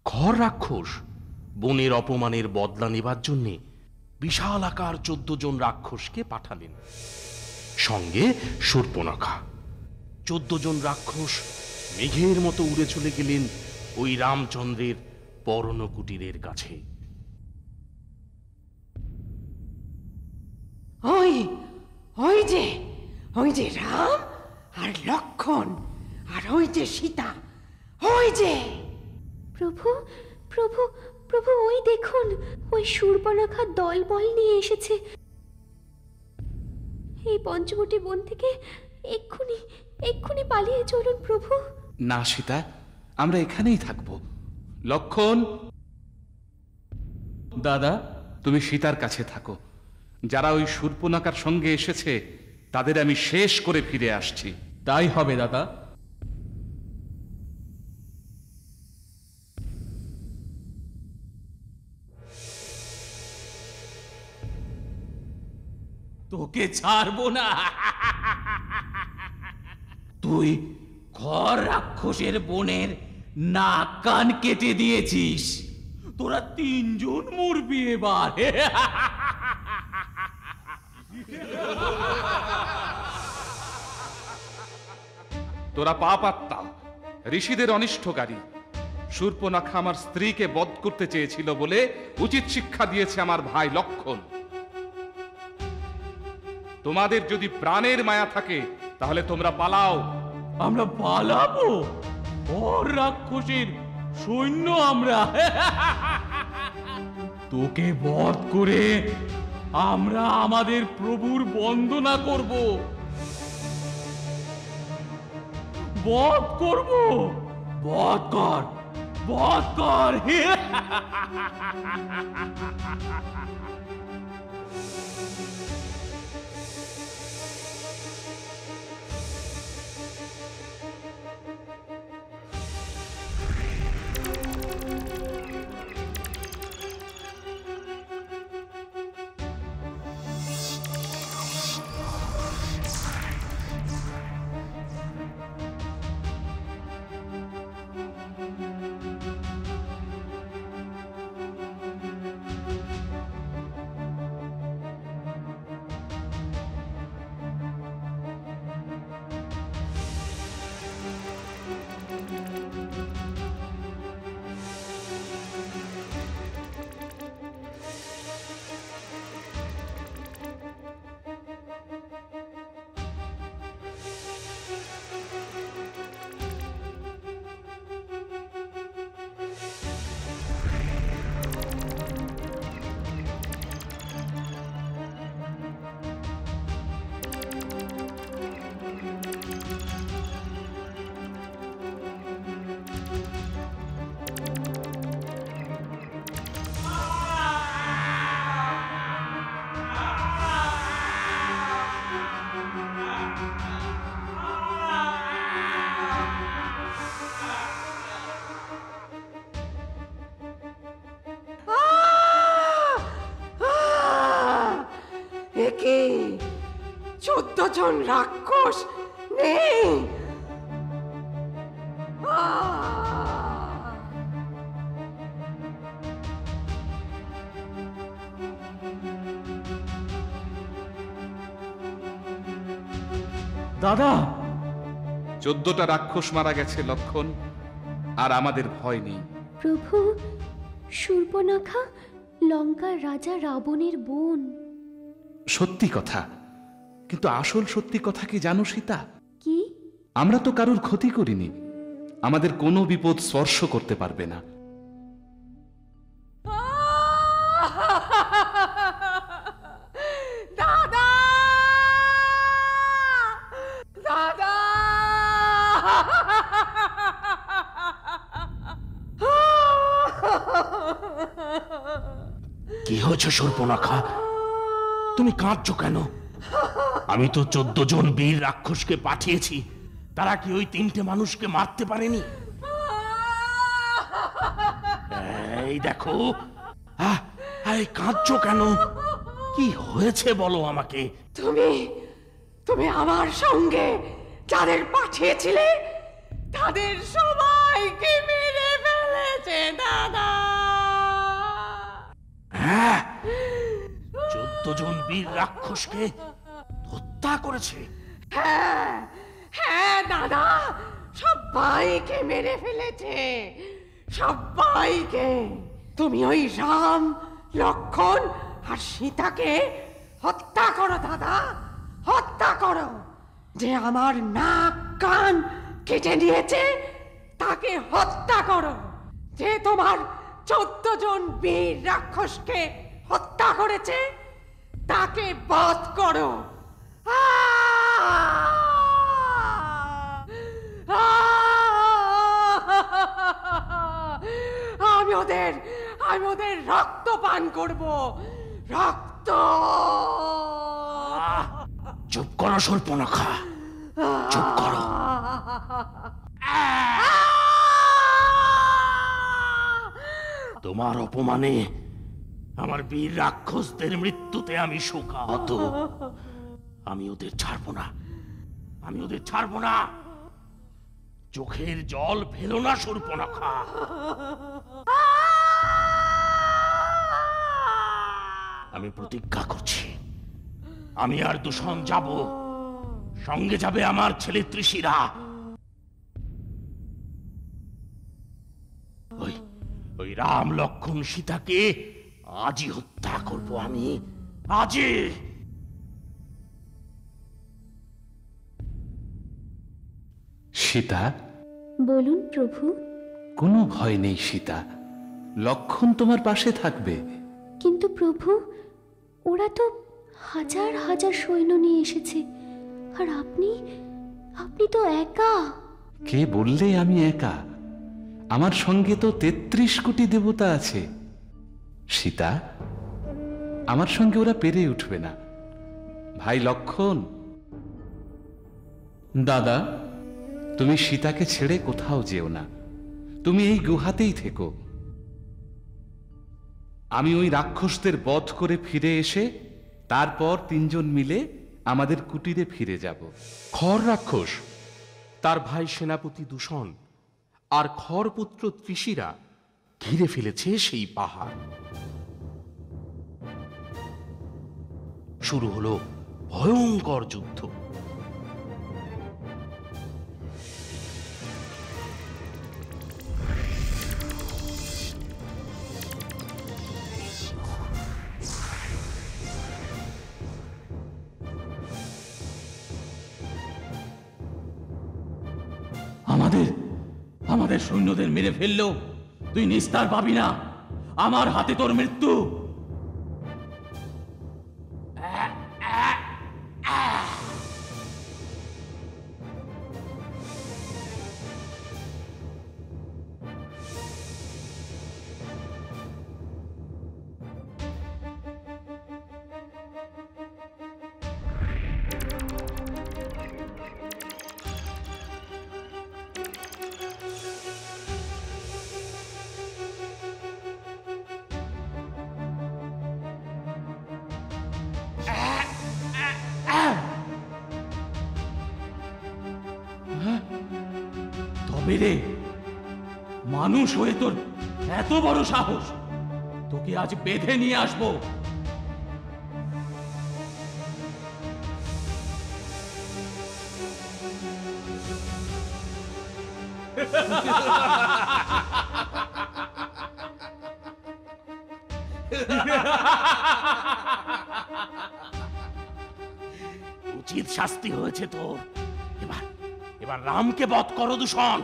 খর রাক্ষস বনের অপমানের বদলা নেবার জন্যে বিশাল আকার 14 জন রাক্ষসকে পাঠালেন, সঙ্গে শূর্পণখা। 14 জন রাক্ষস মেঘের মতো উড়ে চলে গেলেন ওই রামচন্দ্রের পর্ণকুটিরের কাছে। ওই ওই যে ওই যে রাম আর লক্ষণ, আর ওই যে সীতা, ওই যে। প্রভু প্রভু প্রভু, ওই দেখুন, ওই শূর্পণখা দলবল নিয়ে এসেছে। এই পঞ্চবটী বন থেকে এক্ষুনি এক্ষুনি পালিয়ে চলুন প্রভু। না সীতা, আমরা এখানেই থাকব। লক্ষণ, দাদা, তুমি সীতার কাছে থাকো। যারা ওই শূর্পণখার সঙ্গে এসেছে তাদের আমি শেষ করে ফিরে আসছি। তাই হবে দাদা। তোকে ছাড়বো না। তুই খর রাক্ষসের বোনের নাক কান কেটে দিয়েছিস। তোরা 3 জন মরবি এবার। তোরা পাপাত্মা, ঋষিদের অনিষ্টকারী। শূর্পণখা আমার স্ত্রীকে বধ করতে চেয়েছিল বলে উচিত শিক্ষা দিয়েছে আমার ভাই লক্ষণ। তোমাদের যদি প্রাণের মায়া থাকে তাহলে তোমরা পালাও। আমরা পালাবো? খর রাক্ষসের সৈন্য আমরা। তোকে বধ করে আমরা আমাদের প্রভুর বন্দনা করব, বধ করব। বধ কর, বধ কর। একে 14 জন রাক্ষস নেই। দাদা, 14টা রাক্ষস মারা গেছে লক্ষণ, আর আমাদের ভয় নেই। প্রভু, শূর্পণখা লঙ্কার রাজা রাবণের বোন। সত্যি কথা, কিন্তু আসল সত্যি কথা কি জানো সীতা? কি? আমরা তো কারোর ক্ষতি করিনি, আমাদের কোনো বিপদ স্পর্শ করতে পারবে না। দাদা, দাদা, কি হয়েছে শূর্পণখা? তুমি কাঁদছো কেন? আমি তো 14 জন বীর রাক্ষসকে পাঠিয়েছি, তারা কি ওই 3টে মানুষকে মারতে পারেনি? এই দেখো, কাঁদছো কেন? কি হয়েছে বলো আমাকে। তুমি তুমি আমার সঙ্গে যাদের পাঠিয়েছিলে তাদের সবাইকে মেরে ফেলেছে। জন বীর রাক্ষসকে হত্যা করেছে। হ্যাঁ হ্যাঁ দাদা, সবাইকে মেরে ফেলেছে, সবাইকে। তুমি ওই রাম, লক্ষ্মণ আর সীতাকে হত্যা করো দাদা, হত্যা করো। যে আমার নাক কান কেটে নিয়েছে তাকে হত্যা করো। যে তোমার 14 জন বীর রাক্ষসকে হত্যা করেছে তাকে বধ করো। আমি ওদের রক্ত পান করব, রক্ত। চুপ করো শূর্পণখা, চুপ করো। তোমার অপমানে আমার বীর রাক্ষসদের মৃত্যুতে আমি শোকাহত। আমি ওদের ছাড়বো না, আমি ওদের ছাড়বো না। চোখের জল ফেলো না শূর্পণখা। আমি প্রতিজ্ঞা করছি, আমি আর দূষণ যাব, সঙ্গে যাবে আমার ছেলে ত্রিশিরা। ওই রাম, লক্ষ্মণ, সীতাকে আজই হত্যা করব আমি, আজই। সীতা, বলুন প্রভু। কোনো ভয় নেই সীতা, লক্ষ্মণ তোমার পাশে থাকবে। কিন্তু প্রভু, ওরা তো হাজার হাজার সৈন্য নিয়ে এসেছে, আর আপনি তো একা। কে বললে আমি একা? আমার সঙ্গে তো 33 কোটি দেবতা আছে। সীতা, আমার সঙ্গে ওরা পেরে উঠবে না। ভাই লক্ষ্মণ, দাদা, তুমি সীতাকে ছেড়ে কোথাও যেও না, তুমি এই গুহাতেই থেকো। আমি ওই রাক্ষসদের বধ করে ফিরে এসে তারপর 3 জন মিলে আমাদের কুটিরে ফিরে যাব। খর রাক্ষস, তার ভাই সেনাপতি দূষণ আর খরপুত্র ত্রিশিরা ঘিরে ফেলেছে সেই পাহাড়। শুরু হলো ভয়ঙ্কর যুদ্ধ। আমাদের সৈন্যদের মেরে ফেললেও তুই নিস্তার পাবি না। আমার হাতে তোর মৃত্যু। তবে রে, মানুষ হয়ে তোর এত বড় সাহস! তোকে আজ বেঁধে নিয়ে আসবো। উচিত শাস্তি হয়েছে তোর। এবার রামকে বধ করো দূষণ।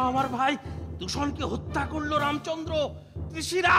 আমার ভাই দূষণকে হত্যা করলো রামচন্দ্র। ত্রিশিরা!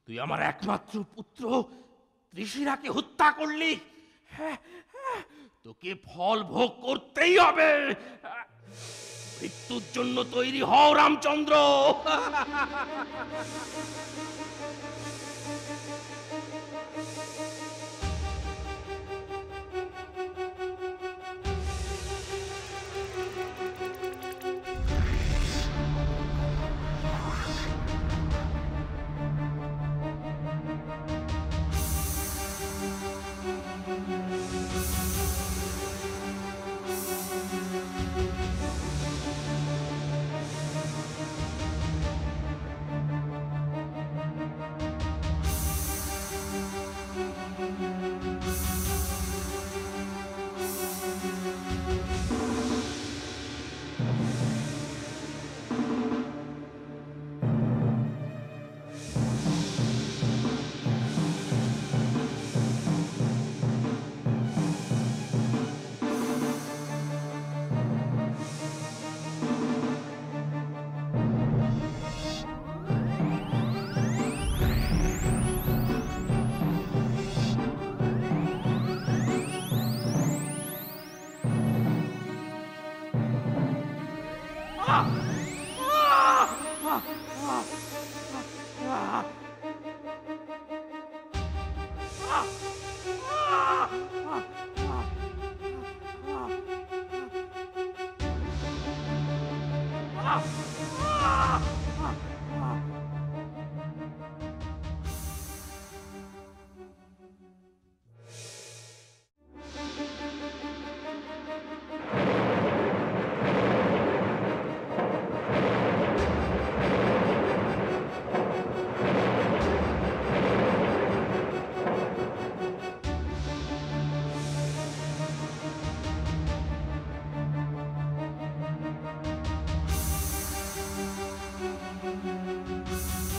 তুই আমার একমাত্র পুত্র ত্রিশিরাকে হত্যা করলি। তোকে ফল ভোগ করতেই হবে। মৃত্যুর জন্য তৈরি হও রামচন্দ্র।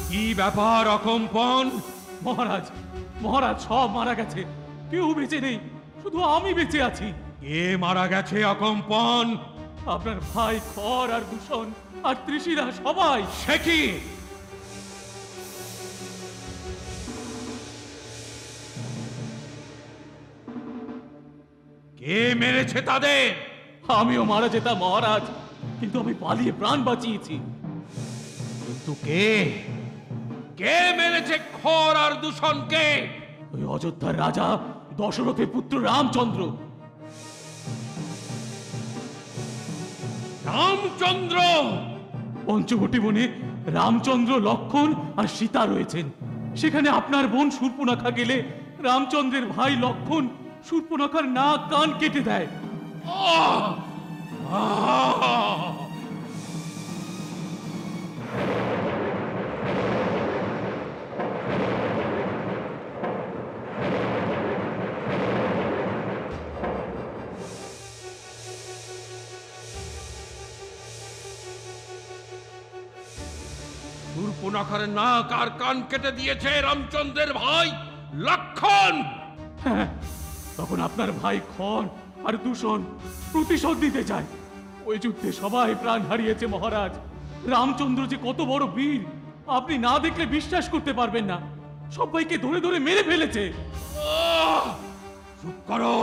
কি ব্যাপার অকম্পন? মহারাজ, মহারাজ সব মারা গেছে, কেউ বেঁচে নেই, শুধু আমি বেঁচে আছি। কে মারা গেছে অকম্পন? আপনার ভাই খর আর দূষণ আর ত্রিশিরা সবাই। সে কি? কে মেরেছে তাদের? আমিও মারা যেতাম মহারাজ, কিন্তু আমি পালিয়ে প্রাণ বাঁচিয়েছি। কিন্তু কে কে মেরেছে খর আর দূষণকে? ওই অযোধ্যার রাজা দশরথের পুত্র রামচন্দ্র। রামচন্দ্র! পঞ্চবটী বনে রামচন্দ্র, লক্ষণ আর সীতা রয়েছেন। সেখানে আপনার বোন শূর্পণখা গেলে রামচন্দ্রের ভাই লক্ষণ শূর্পণখার নাক কান কেটে দেয়। শূর্পণখার নাক আর কান কেটে দিয়েছে রামচন্দ্রের ভাই লক্ষণ। হ্যাঁ, তখন আপনার ভাই খর আর দূষণ প্রতিশোধ দিতে চায়। ওই যুদ্ধে সবাই প্রাণ হারিয়েছে মহারাজ। রামচন্দ্র যে কত বড় বীর আপনি না দেখলে বিশ্বাস করতে পারবেন না। সবাইকে ধরে ধরে মেরে ফেলেছে। চুপ করো,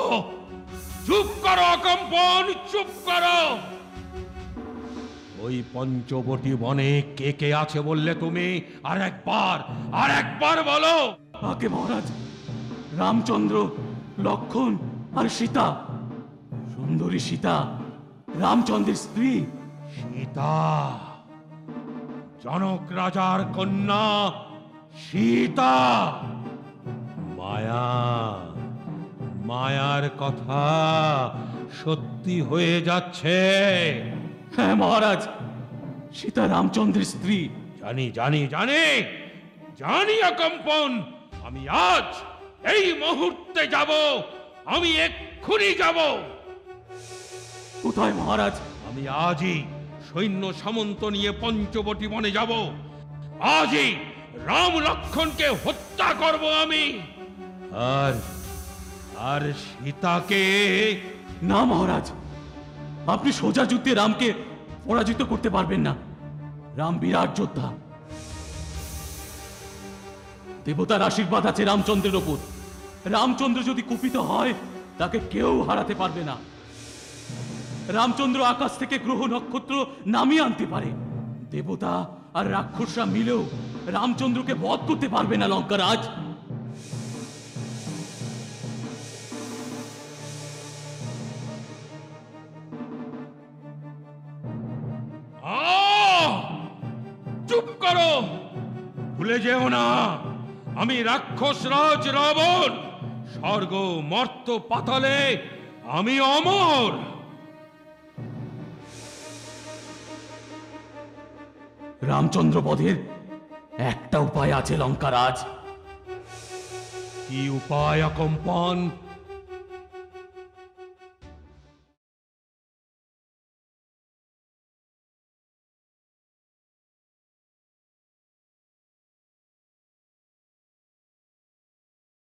চুপ করো কম্পন, চুপ করো। ওই পঞ্চবটী বনে কে কে আছে বললে তুমি? আর একবার বলো। আগে মহারাজ, রামচন্দ্র, লক্ষণ আর সীতা। সুন্দরী সীতা, রামচন্দ্রের স্ত্রী। সীতা জনক রাজার কন্যা, সীতা, মায়া, মায়ার কথা সত্যি হয়ে যাচ্ছে। হ্যাঁ মহারাজ, সীতা রামচন্দ্রের স্ত্রী। জানি জানি জানি জানি অকম্পন। আমি আজ এই মুহূর্তে যাব, আমি এক্ষুনি যাব। কোথায় মহারাজ? আমি আজই সৈন্য সামন্ত নিয়ে পঞ্চবটী বনে যাব। আজই রাম লক্ষ্মণকে হত্যা করব আমি। আর আর সীতাকে। না মহারাজ, আপনি সোজা যুদ্ধে রামকে পরাজিত করতে পারবেন না। রাম বিরাট যোদ্ধা। দেবতার আশীর্বাদ আছে রামচন্দ্রের ওপর। রামচন্দ্র যদি কুপিত হয়, তাকে কেউ হারাতে পারবে না। রামচন্দ্র আকাশ থেকে গ্রহ নক্ষত্র নামিয়ে আনতে পারে। দেবতা আর রাক্ষসরা মিলেও রামচন্দ্রকে বধ করতে পারবে না লঙ্কারাজ। চুপ করো, ভুলে যেও না আমি রাক্ষস রাজ রাবণ। স্বর্গ মর্ত পাতালে আমি অমর। রামচন্দ্র বধের একটা উপায় আছে লঙ্কারাজ। কি উপায় অকম্পন?